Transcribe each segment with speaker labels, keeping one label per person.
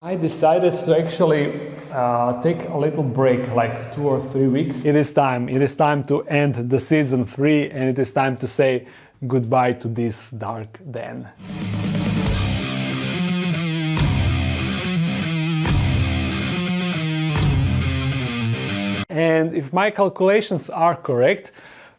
Speaker 1: I decided to actually take a little break, like 2 or 3 weeks. It is time to end the season 3, and it is time to say goodbye to this dark den. And if my calculations are correct,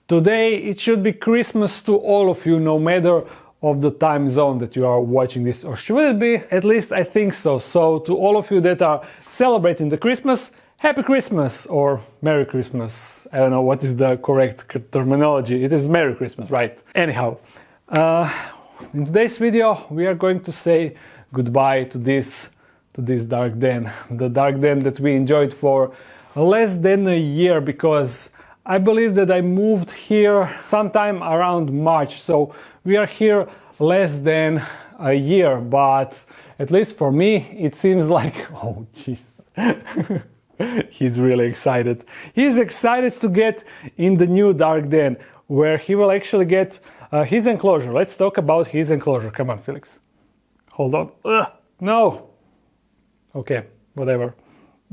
Speaker 1: today it should be Christmas to all of you, no matter of the time zone that you are watching this, or should it be? At least I think so. So to all of you that are celebrating the Christmas, Happy Christmas or Merry Christmas. I don't know what is the correct terminology. It is Merry Christmas, right? Anyhow, in today's video we are going to say goodbye to this dark den. The dark den that we enjoyed for less than a year, because I believe that I moved here sometime around March, so we are here less than a year, but at least for me it seems like, oh jeez. He's really excited. He's excited to get in the new dark den, where he will actually get his enclosure. Let's talk about his enclosure. Come on, Felix. Hold on. No. Okay, whatever.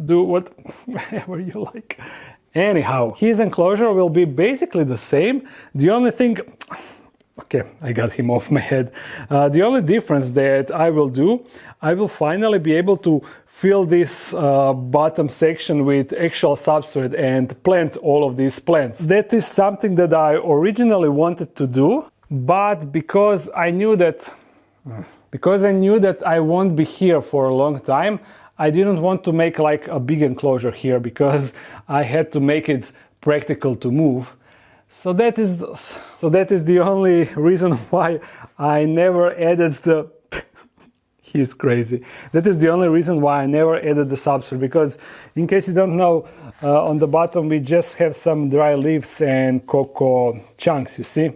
Speaker 1: Do whatever you like. Anyhow, his enclosure will be basically the same. The only thing... Okay, I got him off my head. The only difference that I will do, I will finally be able to fill this bottom section with actual substrate and plant all of these plants. That is something that I originally wanted to do, but because I knew that I won't be here for a long time, I didn't want to make like a big enclosure here, because I had to make it practical to move. So that is the only reason why I never added the... He's crazy. That is the only reason why I never added the substrate, because in case you don't know, on the bottom we just have some dry leaves and cocoa chunks, you see?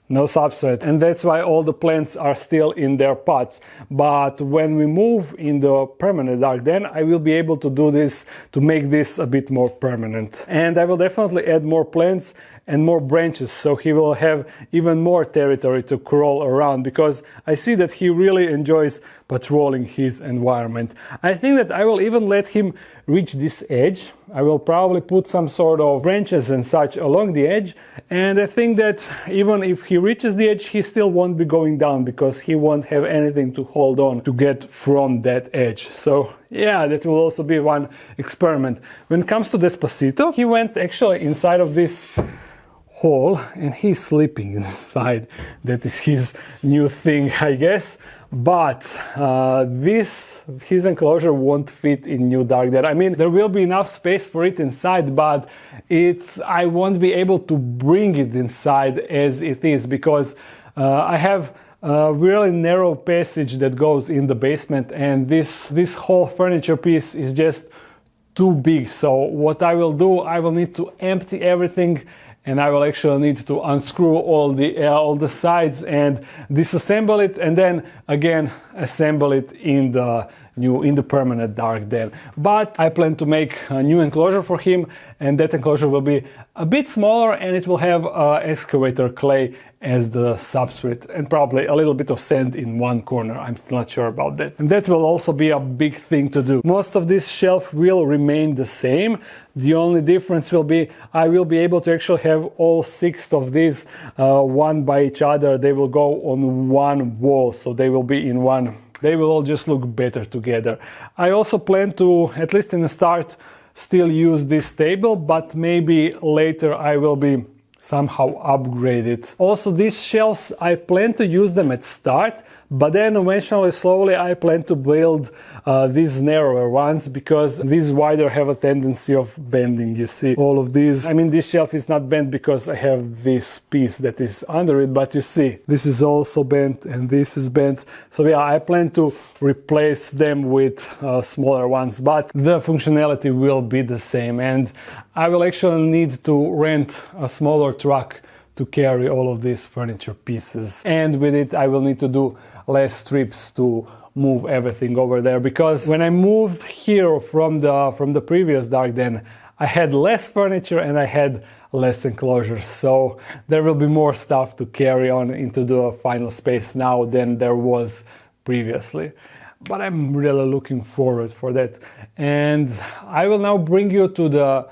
Speaker 1: No substrate, and that's why all the plants are still in their pots. But when we move in the permanent dark den, I will be able to do this, to make this a bit more permanent. And I will definitely add more plants and more branches, so he will have even more territory to crawl around, because I see that he really enjoys patrolling his environment. I think that I will even let him reach this edge. I will probably put some sort of branches and such along the edge, and I think that even if he reaches the edge, he still won't be going down, because he won't have anything to hold on to get from that edge. So yeah, that will also be one experiment. When it comes to Despacito, he went actually inside of this hole and he's sleeping inside. That is his new thing, I guess. But his enclosure won't fit in new dark den. I mean, there will be enough space for it inside, but I won't be able to bring it inside as it is, because I have a really narrow passage that goes in the basement, and this whole furniture piece is just too big. So what I will do, I will need to empty everything, and I will actually need to unscrew all the sides and disassemble it, and then again assemble it in the permanent dark den. But I plan to make a new enclosure for him, and that enclosure will be a bit smaller, and it will have excavator clay as the substrate, and probably a little bit of sand in one corner. I'm still not sure about that. And that will also be a big thing to do. Most of this shelf will remain the same. The only difference will be I will be able to actually have all 6 of these one by each other. They will go on one wall, so they will be in one. They will all just look better together. I also plan to, at least in the start, still use this table, but maybe later I will be somehow upgrade it. Also, these shelves, I plan to use them at start, but then eventually, slowly, I plan to build these narrower ones, because these wider have a tendency of bending, you see. All of these, I mean, this shelf is not bent because I have this piece that is under it, but you see, this is also bent and this is bent. So yeah, I plan to replace them with smaller ones, but the functionality will be the same, and I will actually need to rent a smaller truck to carry all of these furniture pieces. And with it, I will need to do less trips to move everything over there, because when I moved here from the previous dark den, I had less furniture and I had less enclosures, so there will be more stuff to carry on into the final space now than there was previously. but I'm really looking forward for that. And I will now bring you to the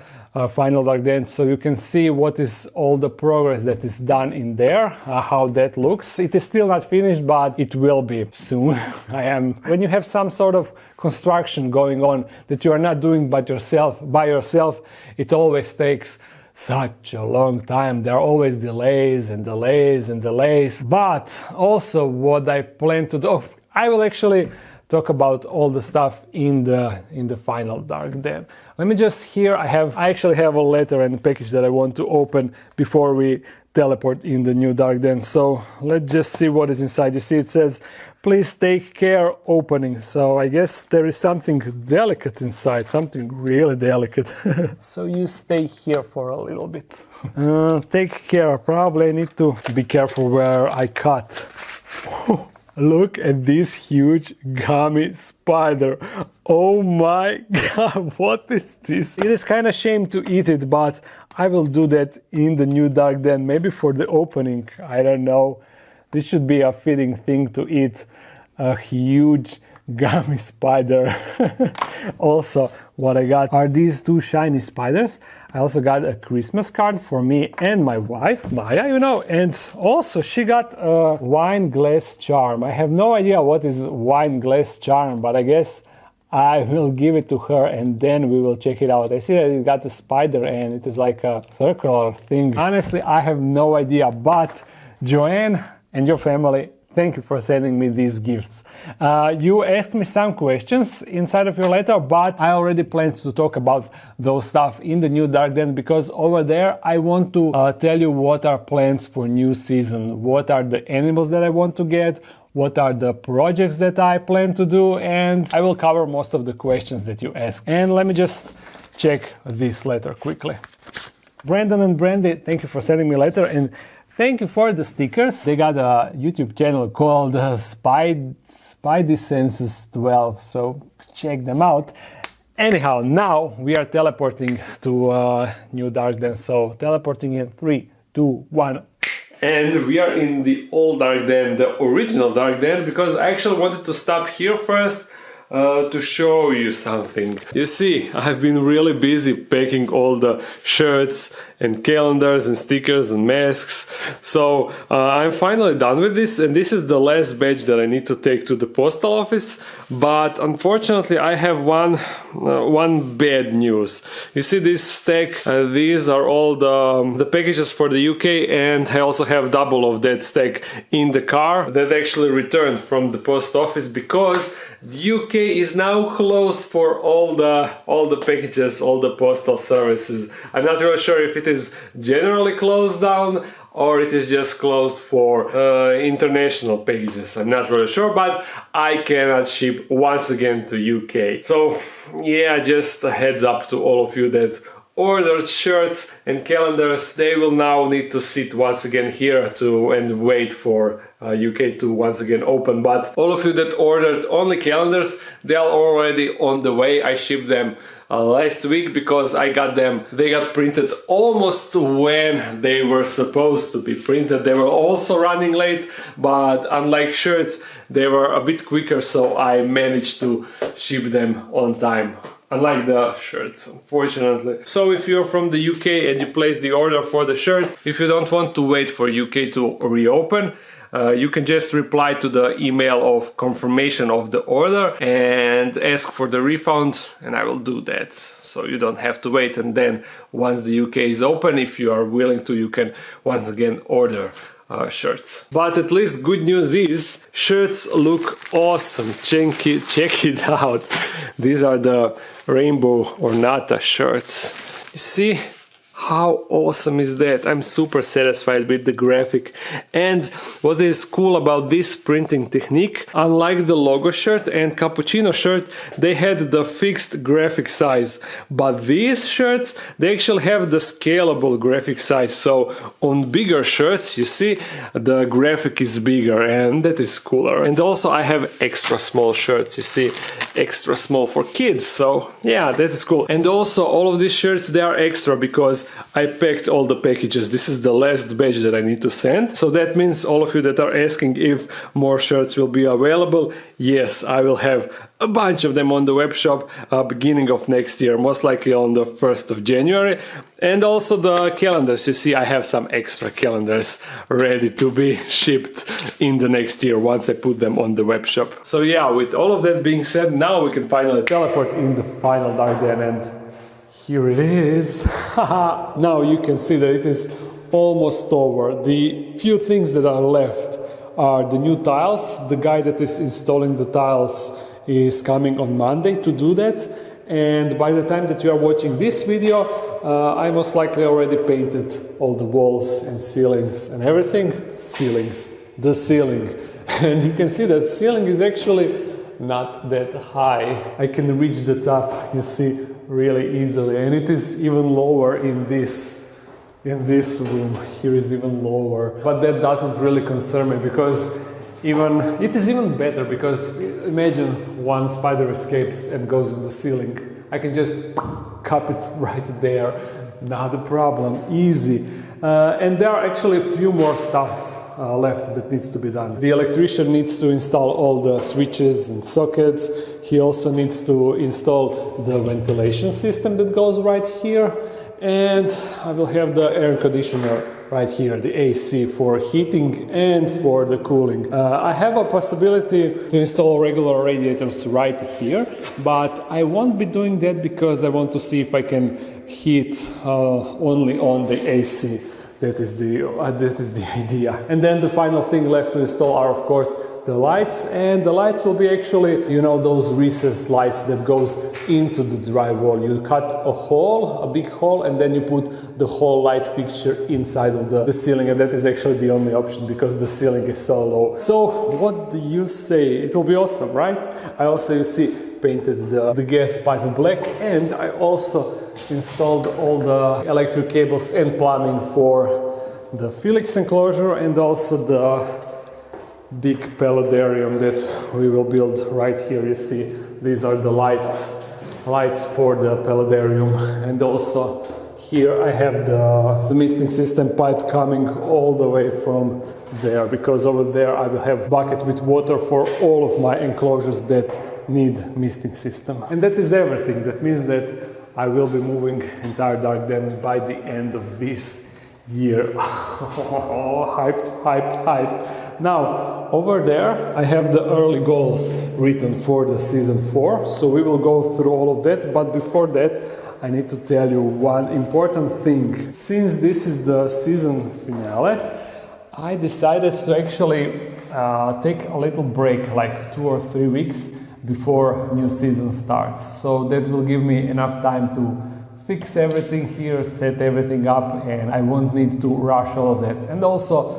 Speaker 1: final dark den, so you can see what is all the progress that is done in there, how that looks. It is still not finished, but it will be soon. When you have some sort of construction going on that you are not doing by yourself, it always takes such a long time. There are always delays and delays and delays. But also what I plan to do, I will actually talk about all the stuff in the final dark den. Let me just here, I actually have a letter and a package that I want to open before we teleport in the new dark den. So let's just see what is inside. You see it says, please take care opening. So I guess there is something delicate inside, something really delicate. So you stay here for a little bit. Take care, probably I need to be careful where I cut. Look at this huge gummy spider. Oh my god, what is this? It is kind of shame to eat it, but I will do that in the new dark den, maybe for the opening, I don't know. This should be a fitting thing to eat, a huge gummy spider. Also, what I got are these two shiny spiders. I also got a Christmas card for me and my wife, Maya, you know, and also she got a wine glass charm. I have no idea what is wine glass charm, but I guess I will give it to her and then we will check it out. I see that it got a spider and it is like a circular thing. Honestly, I have no idea, but Joanne and your family, thank you for sending me these gifts. You asked me some questions inside of your letter, but I already planned to talk about those stuff in the new dark den, because over there I want to tell you what are plans for new season, what are the animals that I want to get, what are the projects that I plan to do, and I will cover most of the questions that you ask. And let me just check this letter quickly. Brandon and Brandy, thank you for sending me a letter, and thank you for the stickers. They got a YouTube channel called Spidey Senses 12, so check them out. Anyhow, now we are teleporting to new dark den, so teleporting in 3, 2, 1. And we are in the old dark den, the original dark den, because I actually wanted to stop here first to show you something. You see, I've been really busy packing all the shirts and calendars and stickers and masks. So I'm finally done with this, and this is the last batch that I need to take to the postal office. But unfortunately, I have one bad news. You see this stack? These are all the packages for the UK, and I also have double of that stack in the car that actually returned from the post office, because the UK is now closed for all the packages, all the postal services. I'm not really sure if it is generally closed down or it is just closed for international packages. I'm not really sure, but I cannot ship once again to UK. So yeah, just a heads up to all of you that ordered shirts and calendars. They will now need to sit once again here and wait for UK to once again open. But all of you that ordered only calendars, they are already on the way. I shipped them last week because I got them. They got printed almost when they were supposed to be printed. They were also running late, but unlike shirts, they were a bit quicker, so I managed to ship them on time. Unlike the shirts, unfortunately. So if you're from the UK and you place the order for the shirt, if you don't want to wait for UK to reopen, you can just reply to the email of confirmation of the order and ask for the refund, and I will do that. So you don't have to wait, and then once the UK is open, if you are willing to, you can once again order shirts. But at least good news is shirts look awesome. Check it out. These are the rainbow ornata shirts. You see how awesome is that? I'm super satisfied with the graphic. And what is cool about this printing technique, unlike the logo shirt and cappuccino shirt, they had the fixed graphic size. But these shirts, they actually have the scalable graphic size. So on bigger shirts, you see, the graphic is bigger, and that is cooler. And also I have extra small shirts, you see, extra small for kids. So yeah, that is cool. And also all of these shirts, they are extra because I packed all the packages. This is the last batch that I need to send. So that means all of you that are asking if more shirts will be available, yes, I will have a bunch of them on the web shop beginning of next year, most likely on the 1st of January. And also the calendars. You see, I have some extra calendars ready to be shipped in the next year once I put them on the web shop. So yeah, with all of that being said, now we can finally teleport in the final dark den, and here it is. Now you can see that it is almost over. The few things that are left are the new tiles. The guy that is installing the tiles is coming on Monday to do that. And by the time that you are watching this video, I most likely already painted all the walls and ceilings and everything. The ceiling. And you can see that ceiling is actually not that high. I can reach the top, you see, really easily. And it is even lower in this room. Here is even lower. But that doesn't really concern me, because it is even better, because imagine one spider escapes and goes in the ceiling. I can just cup it right there. Not a problem, easy. And there are actually a few more stuff left that needs to be done. The electrician needs to install all the switches and sockets. He also needs to install the ventilation system that goes right here. And I will have the air conditioner right here, the AC for heating and for the cooling. I have a possibility to install regular radiators right here, but I won't be doing that because I want to see if I can heat only on the AC. That is the idea. And then the final thing left to install are, of course, the lights. And the lights will be actually, you know, those recessed lights that goes into the drywall. You cut a big hole, and then you put the whole light fixture inside of the ceiling. And that is actually the only option, because the ceiling is so low. So what do you say? It will be awesome, right? I also, you see, painted the gas pipe black, and I also installed all the electric cables and plumbing for the Felix enclosure, and also the big paludarium that we will build right here. You see, these are the lights for the paludarium. And also here I have the misting system pipe coming all the way from there, because over there I will have bucket with water for all of my enclosures that need misting system. And that is everything. That means that I will be moving entire dark den by the end of this year. Hyped. Now, over there, I have the early goals written for the season 4. So we will go through all of that. But before that, I need to tell you one important thing. Since this is the season finale, I decided to actually take a little break, like 2 or 3 weeks before new season starts. So that will give me enough time to fix everything here, set everything up, and I won't need to rush all of that. And also,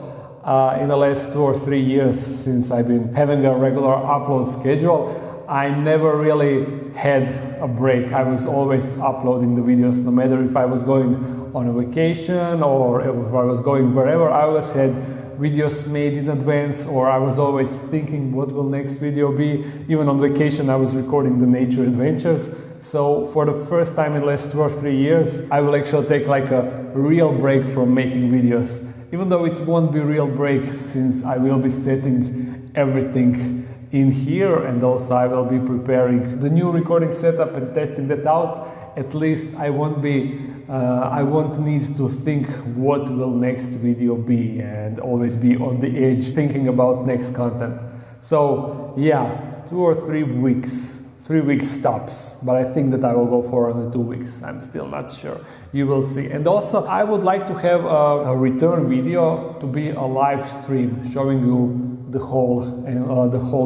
Speaker 1: in the last 2 or 3 years since I've been having a regular upload schedule, I never really had a break. I was always uploading the videos, no matter if I was going on a vacation or if I was going wherever. I always had videos made in advance, or I was always thinking what will next video be. Even on vacation I was recording the nature adventures. So for the first time in the last 2 or 3 years, I will actually take like a real break from making videos. Even though it won't be a real break, since I will be setting everything in here, and also I will be preparing the new recording setup and testing that out. At least I won't need to think what will next video be, and always be on the edge thinking about next content. So yeah, 2 or 3 weeks. 3 weeks tops, but I think that I will go for only 2 weeks. I'm still not sure. You will see. And also, I would like to have a return video to be a live stream showing you the whole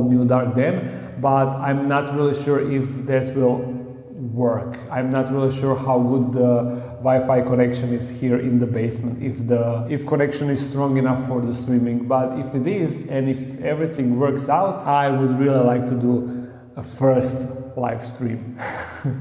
Speaker 1: new dark den, but I'm not really sure if that will work. I'm not really sure how good the Wi-Fi connection is here in the basement, if connection is strong enough for the streaming. But if it is, and if everything works out, I would really like to do a first live stream.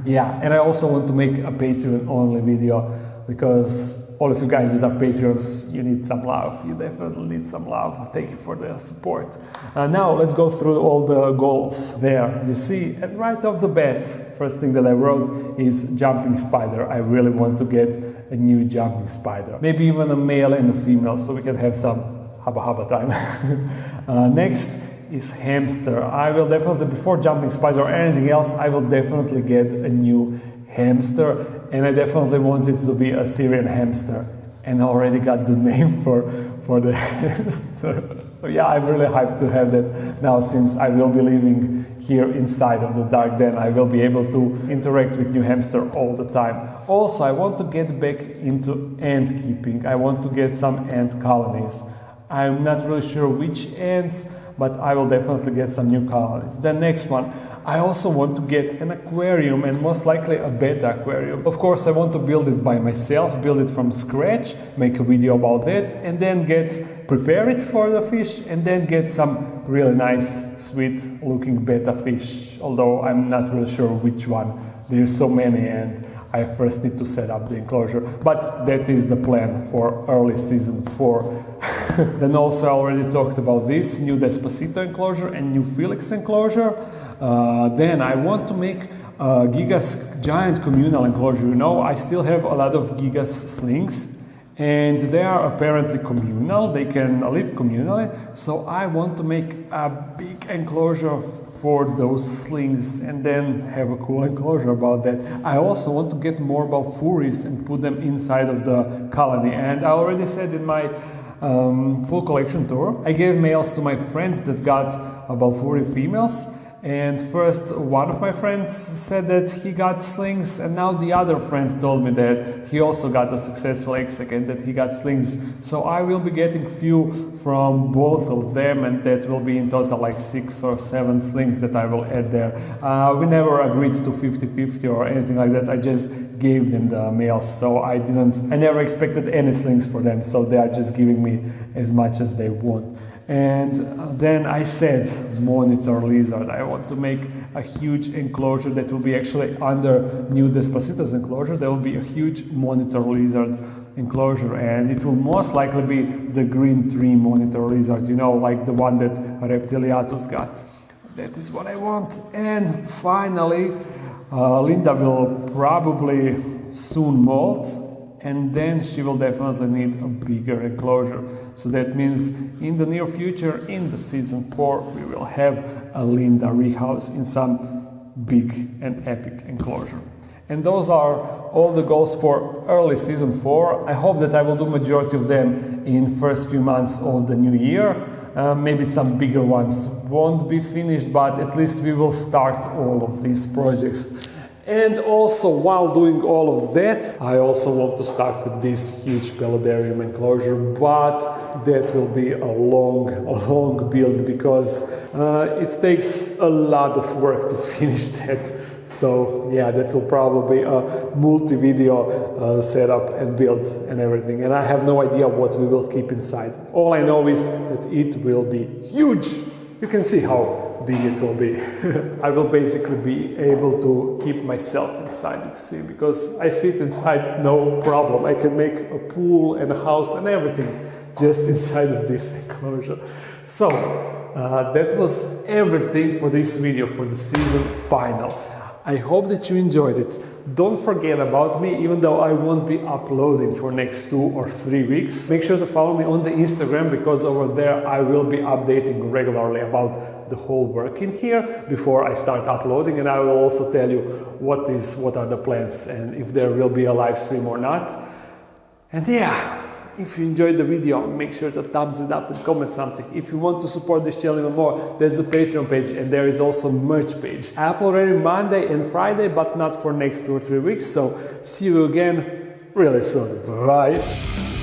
Speaker 1: Yeah, and I also want to make a Patreon only video because all of you guys that are Patreons, you need some love. You definitely need some love. Thank you for the support. Now let's go through all the goals. There, you see, and right off the bat, first thing that I wrote is jumping spider. I really want to get a new jumping spider. Maybe even a male and a female, so we can have some hubba hubba time. Next is hamster. I will definitely, before jumping spider or anything else, I will definitely get a new hamster, and I definitely want it to be a Syrian hamster, and I already got the name for the hamster. So yeah, I'm really hyped to have that now, since I will be living here inside of the dark den. I will be able to interact with new hamster all the time. Also, I want to get back into ant keeping. I want to get some ant colonies. I'm not really sure which ants, but I will definitely get some new colonies. The next one, I also want to get an aquarium, and most likely a beta aquarium. Of course, I want to build it by myself, build it from scratch, make a video about that, and then prepare it for the fish, and then get some really nice, sweet looking beta fish. Although I'm not really sure which one. There's so many, and I first need to set up the enclosure. But that is the plan for early season 4. Then also I already talked about this new Despacito enclosure and new Felix enclosure. Then I want to make a Gigas giant communal enclosure. You know, I still have a lot of Gigas slings, and they are apparently communal. They can live communally. So I want to make a big enclosure for those slings, and then have a cool enclosure about that. I also want to get more about furries and put them inside of the colony. And I already said in my full collection tour, I gave males to my friends that got about 40 females. And first, one of my friends said that he got slings, and now the other friend told me that he also got a successful exec and that he got slings. So I will be getting few from both of them, and that will be in total like 6 or 7 slings that I will add there. We never agreed to 50-50 or anything like that. I just gave them the males, so I never expected any slings for them, so they are just giving me as much as they want. And then I said monitor lizard. I want to make a huge enclosure that will be actually under new Despacito's enclosure. There will be a huge monitor lizard enclosure, and it will most likely be the green tree monitor lizard, you know, like the one that Reptiliatus got. That is what I want. And finally, Linda will probably soon molt, and then she will definitely need a bigger enclosure. So that means in the near future, in the season 4, we will have a Linda rehouse in some big and epic enclosure. And those are all the goals for early season 4. I hope that I will do majority of them in first few months of the new year. Maybe some bigger ones won't be finished, but at least we will start all of these projects. And also, while doing all of that, I also want to start with this huge paludarium enclosure, but that will be a long build, because it takes a lot of work to finish that. So yeah, that will probably be a multi-video setup and build and everything. And I have no idea what we will keep inside. All I know is that it will be huge. You can see how big it will be. I will basically be able to keep myself inside, you see, because I fit inside no problem. I can make a pool and a house and everything just inside of this enclosure. So that was everything for this video, for the season final. I hope that you enjoyed it. Don't forget about me, even though I won't be uploading for next 2 or 3 weeks. Make sure to follow me on the Instagram, because over there I will be updating regularly about the whole work in here before I start uploading, and I will also tell you what are the plans and if there will be a live stream or not. And yeah, if you enjoyed the video, make sure to thumbs it up and comment something. If you want to support this channel even more, there's a Patreon page, and there is also merch page. I upload every Monday and Friday, but not for next 2 or 3 weeks. So see you again really soon. Bye.